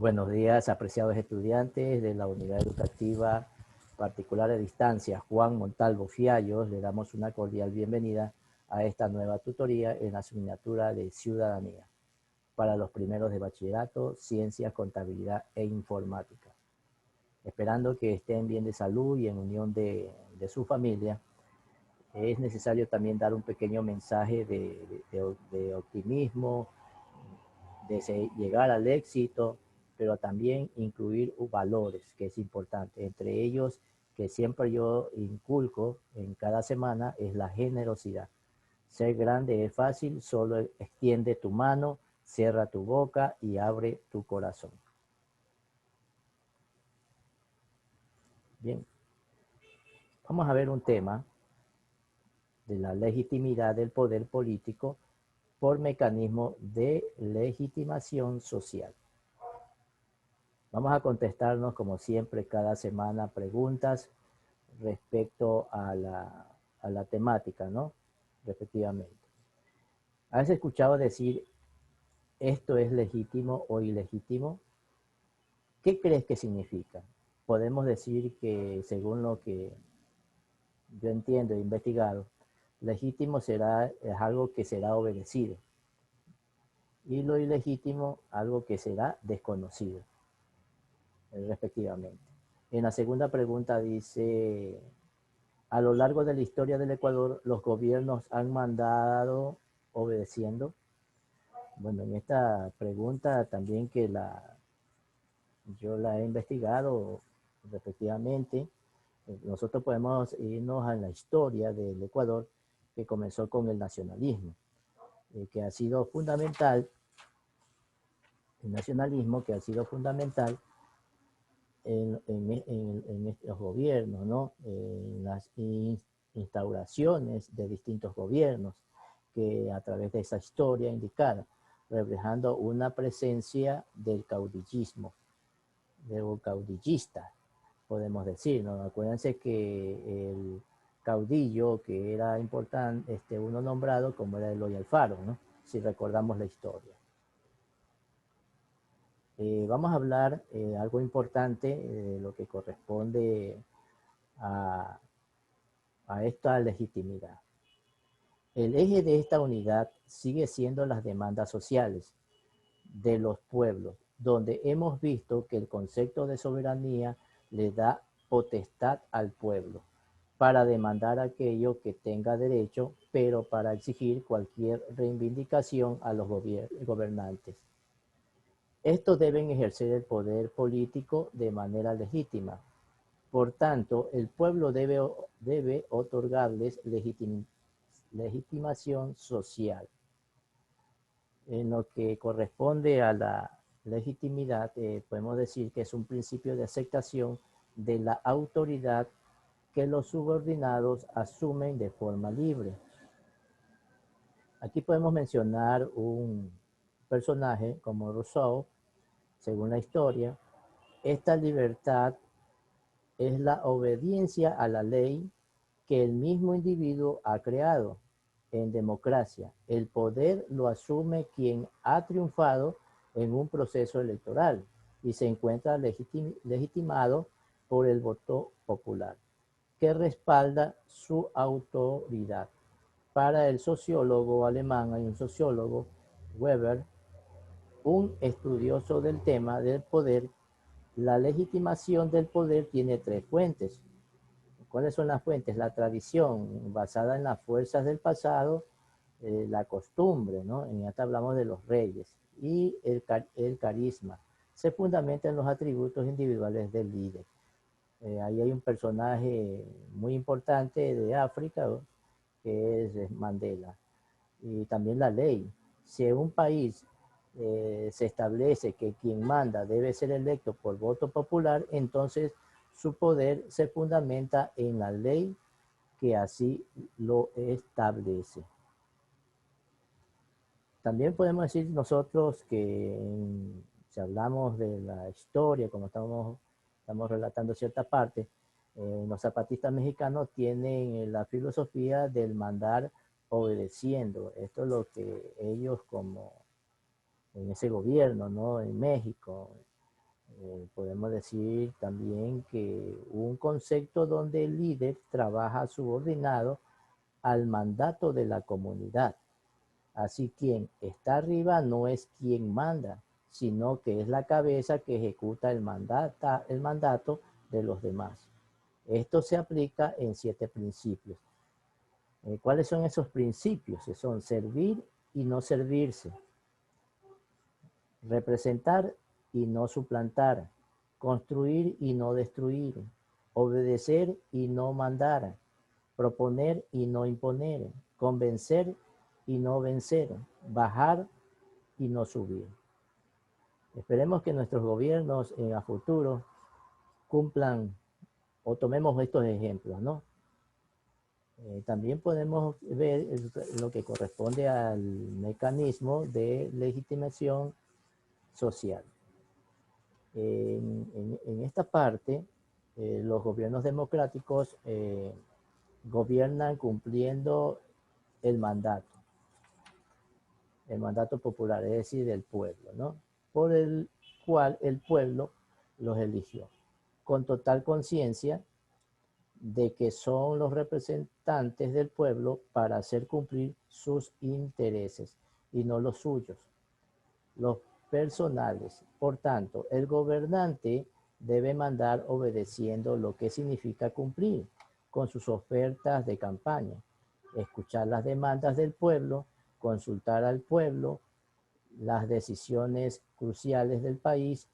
Buenos días, apreciados estudiantes de la Unidad Educativa Particular de Distancia Juan Montalvo Fiallos. Le damos una cordial bienvenida a esta nueva tutoría en la asignatura de Ciudadanía para los primeros de bachillerato, Ciencias, Contabilidad e Informática. Esperando que estén bien de salud y en unión de su familia, es necesario también dar un pequeño mensaje de optimismo, de llegar al éxito, pero también incluir valores, que es importante. Entre ellos, que siempre yo inculco en cada semana, es la generosidad. Ser grande es fácil, solo extiende tu mano, cierra tu boca y abre tu corazón. Bien, vamos a ver un tema de la legitimidad del poder político por mecanismo de legitimación social. Vamos a contestarnos, como siempre, cada semana preguntas respecto a la temática, ¿no? Respectivamente. ¿Has escuchado decir esto es legítimo o ilegítimo? ¿Qué crees que significa? Podemos decir que, según lo que yo entiendo e investigado, legítimo es algo que será obedecido, y lo ilegítimo, algo que será desconocido, respectivamente. En la segunda pregunta dice: a lo largo de la historia del Ecuador, los gobiernos han mandado obedeciendo. Bueno, en esta pregunta también yo la he investigado respectivamente. Nosotros podemos irnos a la historia del Ecuador, que comenzó con el nacionalismo, que ha sido fundamental, el nacionalismo que ha sido fundamental en los gobiernos, ¿no? En las instauraciones de distintos gobiernos, que a través de esa historia indicada, reflejando una presencia del caudillismo, del caudillista, podemos decir, ¿no? Acuérdense que el caudillo que era importante, uno nombrado como era Eloy Alfaro, ¿no? Si recordamos la historia. Vamos a hablar algo importante, lo que corresponde a esta legitimidad. El eje de esta unidad sigue siendo las demandas sociales de los pueblos, donde hemos visto que el concepto de soberanía le da potestad al pueblo para demandar aquello que tenga derecho, pero para exigir cualquier reivindicación a los gobernantes. Estos deben ejercer el poder político de manera legítima. Por tanto, el pueblo debe otorgarles legitimación social. En lo que corresponde a la legitimidad, podemos decir que es un principio de aceptación de la autoridad que los subordinados asumen de forma libre. Aquí podemos mencionar un personaje como Rousseau. Según la historia, esta libertad es la obediencia a la ley que el mismo individuo ha creado. En democracia, el poder lo asume quien ha triunfado en un proceso electoral y se encuentra legitimado por el voto popular, que respalda su autoridad. Para el sociólogo alemán, hay un sociólogo, Weber, un estudioso del tema del poder. La legitimación del poder tiene tres fuentes. ¿Cuáles son las fuentes? La tradición, basada en las fuerzas del pasado, la costumbre, ¿no? En esta hablamos de los reyes, y el carisma. Se fundamenta en los atributos individuales del líder. Ahí hay un personaje muy importante de África, ¿no? Que es Mandela. Y también la ley. Si en un país se establece que quien manda debe ser electo por voto popular, entonces su poder se fundamenta en la ley que así lo establece. También podemos decir nosotros que si hablamos de la historia, como estamos relatando cierta parte, los zapatistas mexicanos tienen la filosofía del mandar obedeciendo. Esto es lo que ellos, como en ese gobierno, ¿no? En México, Podemos decir también que un concepto donde el líder trabaja subordinado al mandato de la comunidad. Así quien está arriba no es quien manda, sino que es la cabeza que ejecuta el mandato de los demás. Esto se aplica en 7 principios. ¿Cuáles son esos principios? Son servir y no servirse, representar y no suplantar, construir y no destruir, obedecer y no mandar, proponer y no imponer, convencer y no vencer, bajar y no subir. Esperemos que nuestros gobiernos a futuro cumplan o tomemos estos ejemplos, ¿no? También podemos ver lo que corresponde al mecanismo de legitimación social. En esta parte, los gobiernos democráticos gobiernan cumpliendo el mandato popular, es decir, del pueblo, ¿no? Por el cual el pueblo los eligió, con total conciencia de que son los representantes del pueblo para hacer cumplir sus intereses y no los suyos, los personales. Por tanto, el gobernante debe mandar obedeciendo lo que significa cumplir con sus ofertas de campaña, escuchar las demandas del pueblo, consultar al pueblo, las decisiones cruciales del país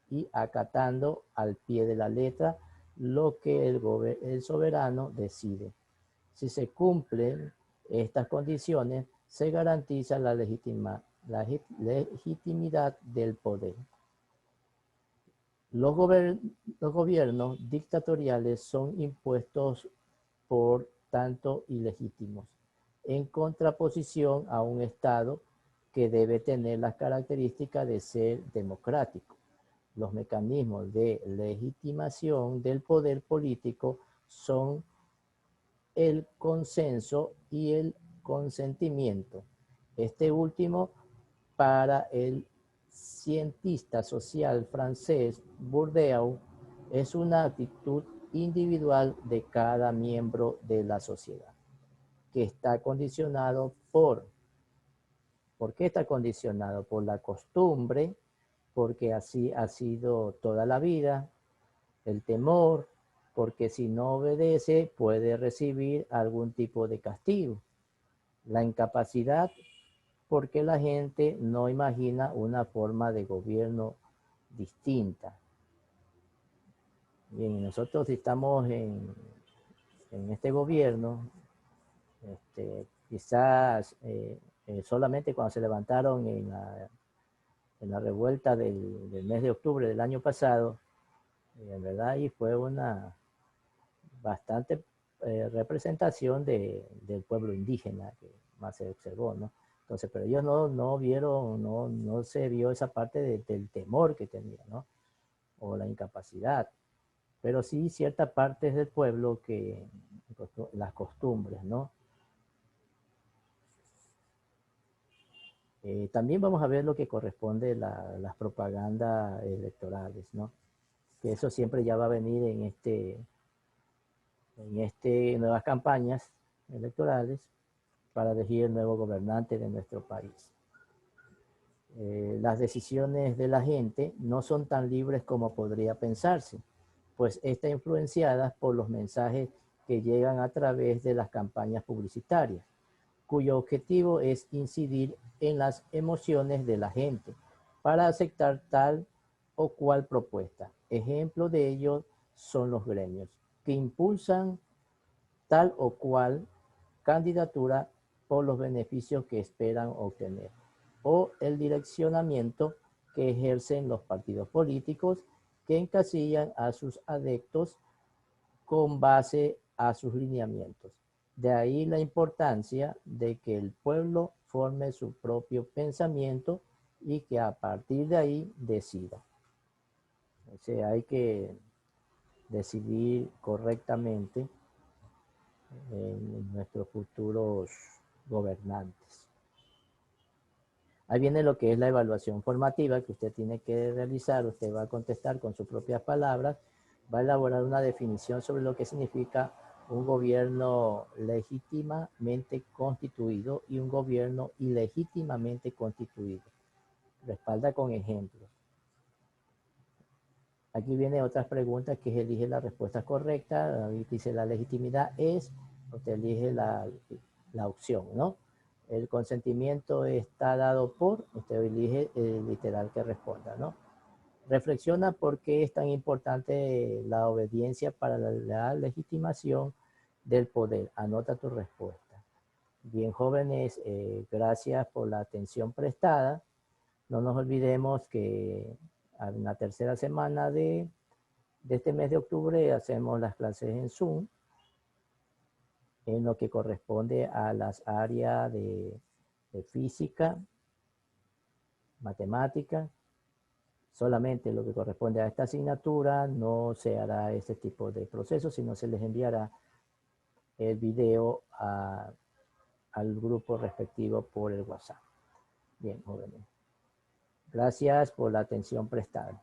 y acatando al pie de la letra lo que el soberano decide. Si se cumplen estas condiciones, se garantiza la legitimidad del poder. Los gobiernos dictatoriales son impuestos por tanto ilegítimos, en contraposición a un Estado que debe tener las características de ser democrático. Los mecanismos de legitimación del poder político son el consenso y el consentimiento. Este último, para el cientista social francés Bourdieu, es una actitud individual de cada miembro de la sociedad, que está condicionado ¿por qué está condicionado? Por la costumbre, porque así ha sido toda la vida, el temor, porque si no obedece puede recibir algún tipo de castigo, la incapacidad, porque la gente no imagina una forma de gobierno distinta. Bien, nosotros estamos en este gobierno, quizás solamente cuando se levantaron en la revuelta del mes de octubre del año pasado, en verdad ahí fue una bastante representación del pueblo indígena que más se observó, ¿no? Entonces, pero ellos no vieron, no se vio esa parte del temor que tenía, ¿no? O la incapacidad. Pero sí ciertas partes del pueblo que, las costumbres, ¿no? También vamos a ver lo que corresponde a las propagandas electorales, ¿no? Que eso siempre ya va a venir en nuevas campañas electorales para elegir el nuevo gobernante de nuestro país. Las decisiones de la gente no son tan libres como podría pensarse, pues están influenciadas por los mensajes que llegan a través de las campañas publicitarias, cuyo objetivo es incidir en las emociones de la gente para aceptar tal o cual propuesta. Ejemplo de ello son los gremios, que impulsan tal o cual candidatura por los beneficios que esperan obtener, o el direccionamiento que ejercen los partidos políticos que encasillan a sus adeptos con base a sus lineamientos. De ahí la importancia de que el pueblo forme su propio pensamiento y que a partir de ahí decida. O sea, hay que decidir correctamente en nuestros futuros gobernantes. Ahí viene lo que es la evaluación formativa que usted tiene que realizar. Usted va a contestar con sus propias palabras, va a elaborar una definición sobre lo que significa un gobierno legítimamente constituido y un gobierno ilegítimamente constituido. Respalda con ejemplos. Aquí viene otras preguntas que elige la respuesta correcta. Ahí dice la legitimidad es, usted elige la opción, ¿no? El consentimiento está dado por, usted elige el literal que responda, ¿no? Reflexiona por qué es tan importante la obediencia para la legitimación del poder. Anota tu respuesta. Bien, jóvenes, gracias por la atención prestada. No nos olvidemos que en la tercera semana de este mes de octubre hacemos las clases en Zoom, en lo que corresponde a las áreas de física, matemática. Solamente lo que corresponde a esta asignatura no se hará este tipo de proceso, sino se les enviará el video al grupo respectivo por el WhatsApp. Bien, jóvenes. Gracias por la atención prestada.